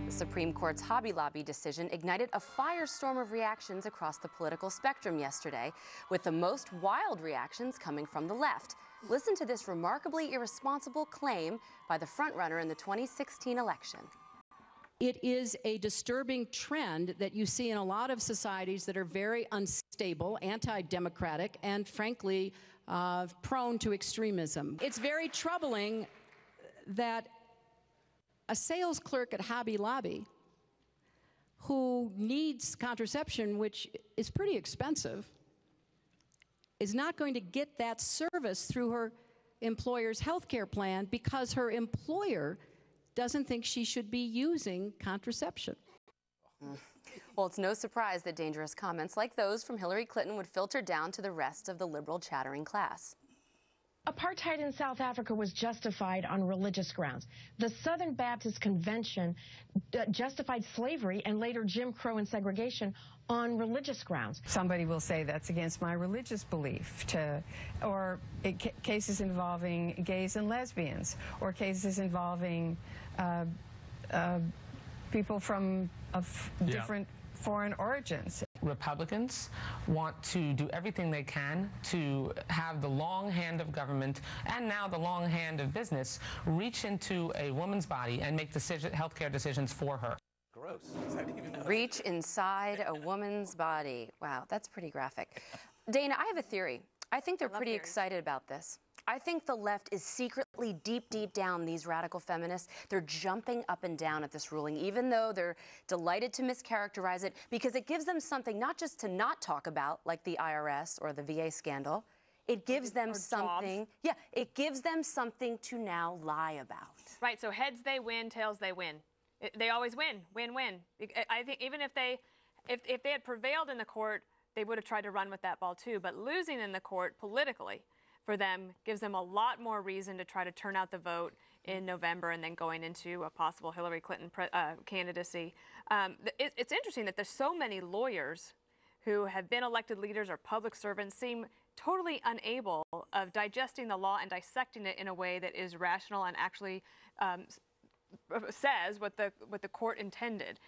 The Supreme Court's Hobby Lobby decision ignited a firestorm of reactions across the political spectrum yesterday, with the most wild reactions coming from the left. Listen to this remarkably irresponsible claim by the frontrunner in the 2016 election. It is a disturbing trend that you see in a lot of societies that are very unstable, anti-democratic, and frankly, prone to extremism. It's very troubling that a sales clerk at Hobby Lobby who needs contraception, which is pretty expensive, is not going to get that service through her employer's health care plan because her employer doesn't think she should be using contraception. Well, it's no surprise that dangerous comments like those from Hillary Clinton would filter down to the rest of the liberal chattering class. Apartheid in South Africa was justified on religious grounds. The Southern Baptist Convention justified slavery and later Jim Crow and segregation on religious grounds. Somebody will say that's against my religious belief, or cases involving gays and lesbians, or cases involving people from different foreign origins. Republicans want to do everything they can to have the long hand of government and now the long hand of business reach into a woman's body and make healthcare decisions for her. Gross. Is that even Reach inside a woman's body. Wow, that's pretty graphic. Dana, I have a theory. I think they're pretty excited about this. I think the left is secretly deep down, these radical feminists, they're jumping up and down at this ruling, even though they're delighted to mischaracterize it, because it gives them something not just to not talk about, like the IRS or the VA scandal. It gives them something, it gives them something to now lie about. Right, so heads they win, tails they win. They always win, win-win. I think even if they had prevailed in the court, they would have tried to run with that ball too, but losing in the court politically for them gives them a lot more reason to try to turn out the vote in November and then going into a possible Hillary Clinton candidacy. It's interesting that there's so many lawyers who have been elected leaders or public servants seem totally unable of digesting the law and dissecting it in a way that is rational and actually says what the court intended,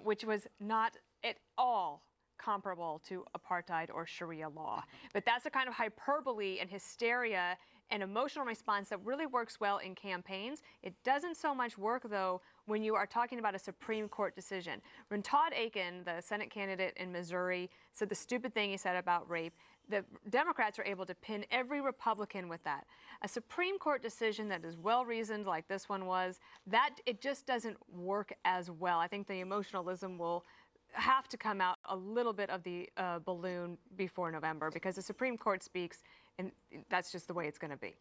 which was not at all comparable to apartheid or Sharia law. But that's the kind of hyperbole and hysteria and emotional response that really works well in campaigns. It doesn't so much work, though, when you are talking about a Supreme Court decision. When Todd Akin, the Senate candidate in Missouri, said the stupid thing he said about rape, the Democrats are able to pin every Republican with that. A Supreme Court decision that is well-reasoned, like this one was, that it just doesn't work as well. I think the emotionalism will have to come out a little bit of the balloon before November, because the Supreme Court speaks, and that's just the way it's going to be.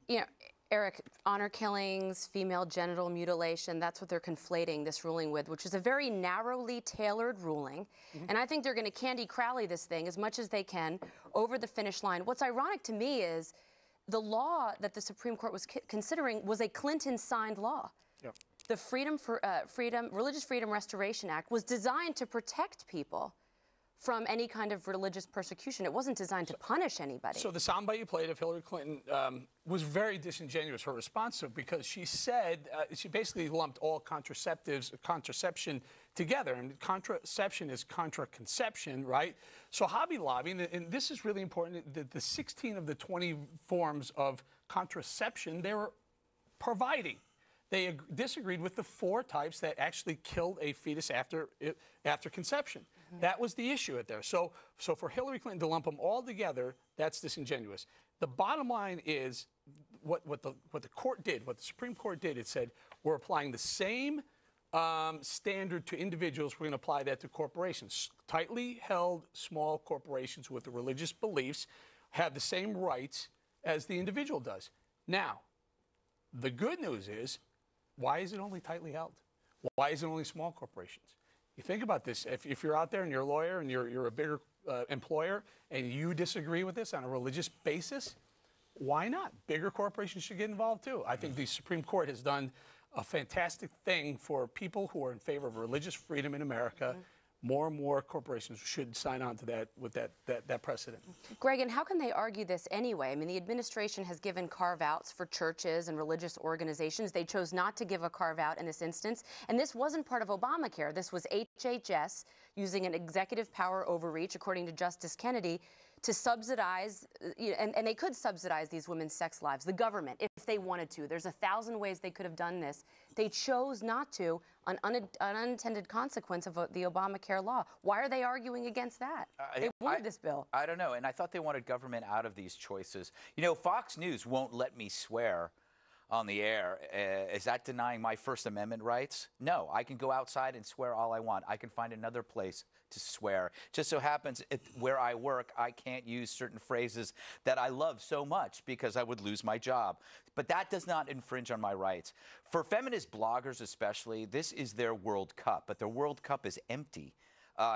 You know, Eric, honor killings, female genital mutilation, that's what they're conflating this ruling with, which is a very narrowly tailored ruling. And I think they're going to Candy Crowley this thing as much as they can over the finish line. What's ironic to me is the law that the Supreme Court was considering was a Clinton-signed law. The Religious Freedom Restoration Act was designed to protect people from any kind of religious persecution. It wasn't designed to punish anybody. So the soundbite you played of Hillary Clinton was very disingenuous, her response to it, because she said, she basically lumped all contraception together, and contraception is contra-conception, right? So Hobby Lobby, and this is really important, the 16 of the 20 forms of contraception they were providing. They disagreed with the 4 types that actually killed a fetus after conception. That was the issue there. So for Hillary Clinton to lump them all together, that's disingenuous. The bottom line is what the court did, what the Supreme Court did. It said we're applying the same standard to individuals. We're going to apply that to corporations. Tightly held small corporations with the religious beliefs have the same rights as the individual does. Now, the good news is, why is it only tightly held? Why is it only small corporations? You think about this. If you're out there and you're a lawyer and you're a bigger employer and you disagree with this on a religious basis, why not? Bigger corporations should get involved too. I think the Supreme Court has done a fantastic thing for people who are in favor of religious freedom in America more and more corporations should sign on to that with that precedent. Greg, and how can they argue this anyway? I mean, the administration has given carve-outs for churches and religious organizations. They chose not to give a carve-out in this instance. And this wasn't part of Obamacare. This was HHS using an executive power overreach, according to Justice Kennedy, to subsidize, and they could subsidize these women's sex lives, the government, if they wanted to. There's 1,000 ways they could have done this. They chose not to, an unintended consequence of the Obamacare law. Why are they arguing against that? They wanted this bill. I don't know, and I thought they wanted government out of these choices. You know, Fox News won't let me swear on the air. Is that denying my First Amendment rights? No, I can go outside and swear all I want. I can find another place to swear. Just so happens where I work, I can't use certain phrases that I love so much because I would lose my job. But that does not infringe on my rights. For feminist bloggers especially, this is their World Cup, but their World Cup is empty.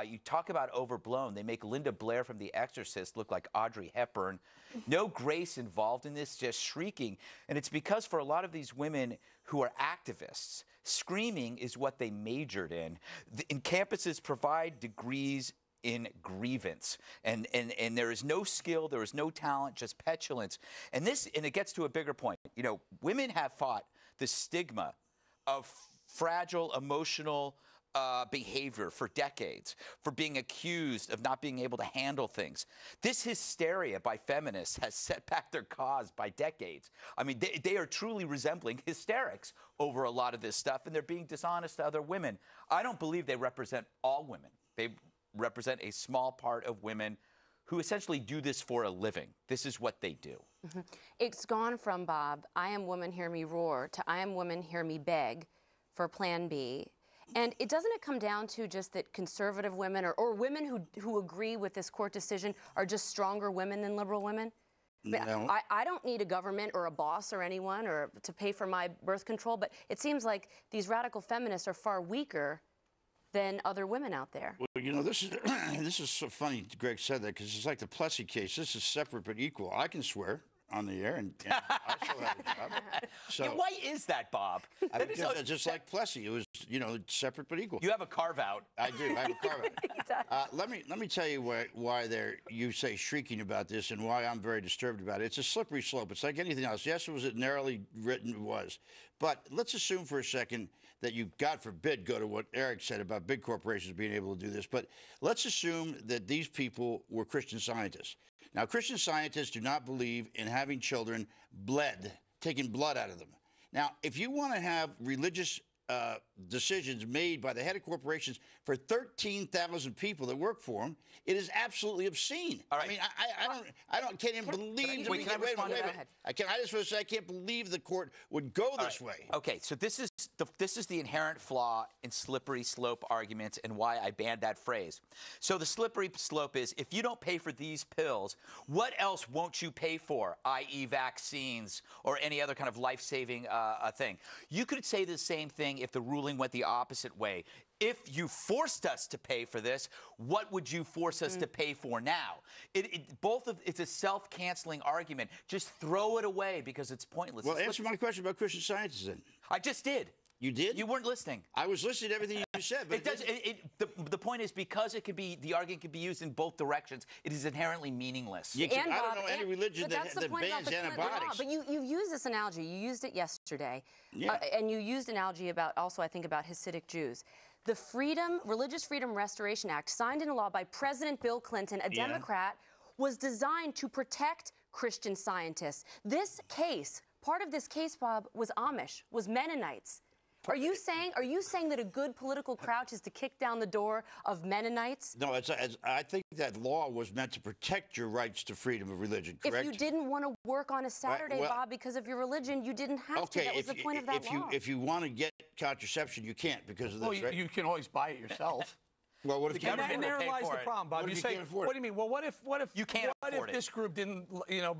You talk about overblown. They make Linda Blair from The Exorcist look like Audrey Hepburn. No grace involved in this, just shrieking. And it's because for a lot of these women who are activists, screaming is what they majored in. Campuses provide degrees in grievance. And there is no skill, there is no talent, just petulance. And it gets to a bigger point. You know, women have fought the stigma of fragile, emotional behavior for decades, for being accused of not being able to handle things. This hysteria by feminists has set back their cause by decades. I mean, they are truly resembling hysterics over a lot of this stuff, and they're being dishonest to other women. I don't believe they represent all women. They represent a small part of women who essentially do this for a living. This is what they do. Mm-hmm. It's gone from, Bob, I am woman, hear me roar, to I am woman, hear me beg for Plan B. And doesn't it come down to just that conservative women or women who agree with this court decision are just stronger women than liberal women? No. I don't need a government or a boss or anyone or to pay for my birth control, but it seems like these radical feminists are far weaker than other women out there. Well, you know, this is so funny Greg said that, because it's like the Plessy case. This is separate but equal. I can swear on the air, and I still have a job. So, yeah, why is that, Bob? Just like Plessy, it was, you know, separate but equal. You have a carve-out. I do. I have a carve-out. Let me tell you why you say shrieking about this and why I'm very disturbed about it. It's a slippery slope. It's like anything else. Yes, was it narrowly written? It was. But let's assume for a second that you, God forbid, go to what Eric said about big corporations being able to do this. But let's assume that these people were Christian Scientists. Now, Christian Scientists do not believe in having children taking blood out of them. Now, if you want to have religious decisions made by the head of corporations for 13,000 people that work for them, it is absolutely obscene. All right. I mean, I can't even believe. Wait, can I respond to that? I just want to say I can't believe the court would go this way. Okay, so this is the inherent flaw in slippery slope arguments and why I banned that phrase. So the slippery slope is, if you don't pay for these pills, what else won't you pay for, i.e. vaccines or any other kind of life-saving thing? You could say the same thing if the ruling went the opposite way. If you forced us to pay for this, what would you force us to pay for now? It's a self-canceling argument. Just throw it away because it's pointless. Well, answer my question about Christian Scientists then. I just did. You did? You weren't listening. I was listening to everything you said. But the point is, because the argument can be used in both directions, it is inherently meaningless. I don't know any religion that bans antibiotics. But you've used this analogy. You used it yesterday. Yeah. And you used an analogy about I think about Hasidic Jews. The Religious Freedom Restoration Act, signed into law by President Bill Clinton, a Democrat, was designed to protect Christian Scientists. This case, part of this case, Bob, was Amish, was Mennonites. Are you saying that a good political crouch is to kick down the door of Mennonites? No, I think that law was meant to protect your rights to freedom of religion, correct? If you didn't want to work on a Saturday, Bob, because of your religion, you didn't have to. That was the point of that law. If you want to get contraception, you can't because of this, right? You can always buy it yourself. Well, what if and there lies the problem, Bob. What you if say, can't afford what do you mean? Well, what if you can't afford if this group didn't,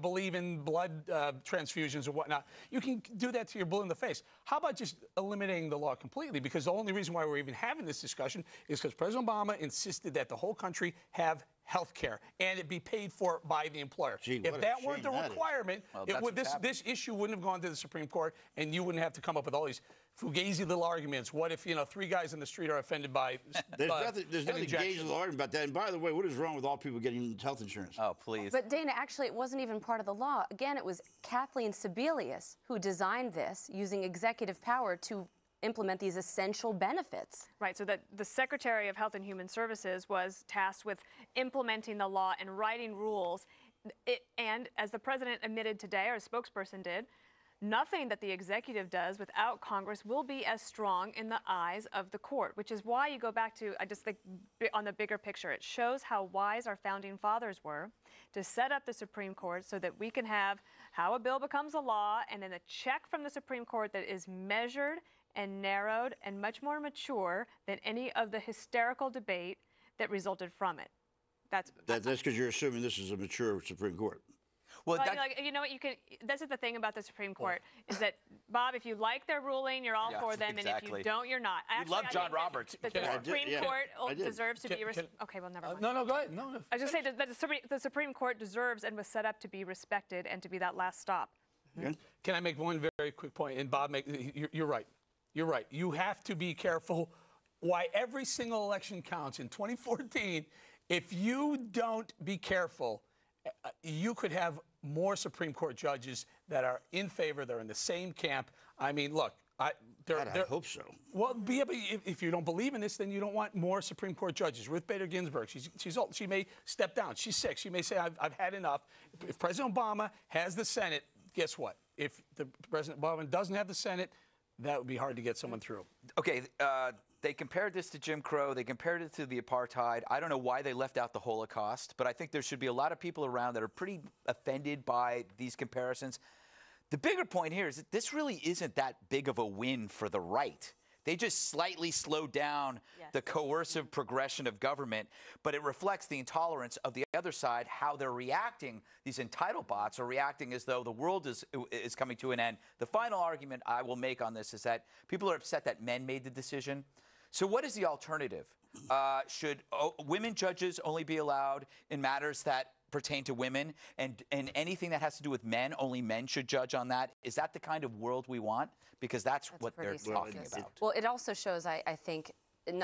believe in blood transfusions or whatnot? You can do that to your blue in the face. How about just eliminating the law completely? Because the only reason why we're even having this discussion is because President Obama insisted that the whole country have health care and it be paid for by the employer. Gee, if that weren't the requirement, this issue wouldn't have gone to the Supreme Court, and you wouldn't have to come up with all these fugazi little arguments. What if, 3 guys in the street are offended by There's nothing gazy little argument about that. And by the way, what is wrong with all people getting health insurance? Oh, please. But Dana, actually, it wasn't even part of the law. Again, it was Kathleen Sebelius who designed this using executive power to implement these essential benefits. Right, so that the Secretary of Health and Human Services was tasked with implementing the law and writing rules. And as the president admitted today, or a spokesperson did, nothing that the executive does without Congress will be as strong in the eyes of the court, which is why you go back to, I just think, on the bigger picture, it shows how wise our founding fathers were to set up the Supreme Court so that we can have how a bill becomes a law and then a check from the Supreme Court that is measured and narrowed and much more mature than any of the hysterical debate that resulted from it. That's because you're assuming this is a mature Supreme Court. Well, you know what? This is the thing about the Supreme Court is that, Bob, if you like their ruling, you're all for them, exactly. and if you don't, you're not. You love John Roberts. The Supreme Court deserves to be. Okay, well, never mind. No, go ahead. No. I was just saying that the Supreme Court deserves and was set up to be respected and to be that last stop. Can I make one very quick point? And Bob, you're right. You're right. You have to be careful. Why every single election counts in 2014. If you don't be careful, you could have more Supreme Court judges that are in favor. They're in the same camp. I mean, look. I hope so. Well, if you don't believe in this, then you don't want more Supreme Court judges. Ruth Bader Ginsburg, she's old. She may step down. She's sick. She may say, I've had enough. If President Obama has the Senate, guess what? If President Obama doesn't have the Senate, that would be hard to get someone through. Okay, they compared this to Jim Crow. They compared it to the apartheid. I don't know why they left out the Holocaust, but I think there should be a lot of people around that are pretty offended by these comparisons. The bigger point here is that this really isn't that big of a win for the right. They just slightly slowed down the coercive progression of government, but it reflects the intolerance of the other side, how they're reacting. These entitled bots are reacting as though the world is coming to an end. The final argument I will make on this is that people are upset that men made the decision. So what is the alternative? Should women judges only be allowed in matters that pertain to women, and anything that has to do with men, only men should judge on that? Is that the kind of world we want? Because that's what they're talking about. Well, it also shows, I think,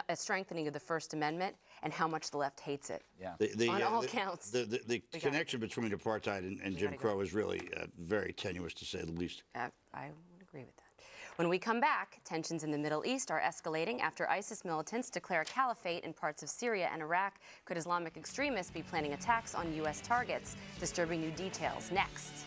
a strengthening of the First Amendment and how much the left hates it. Yeah. On all counts. The connection between apartheid and Jim Crow is really very tenuous, to say the least. I would agree with that. When we come back, tensions in the Middle East are escalating after ISIS militants declare a caliphate in parts of Syria and Iraq. Could Islamic extremists be planning attacks on U.S. targets? Disturbing new details next.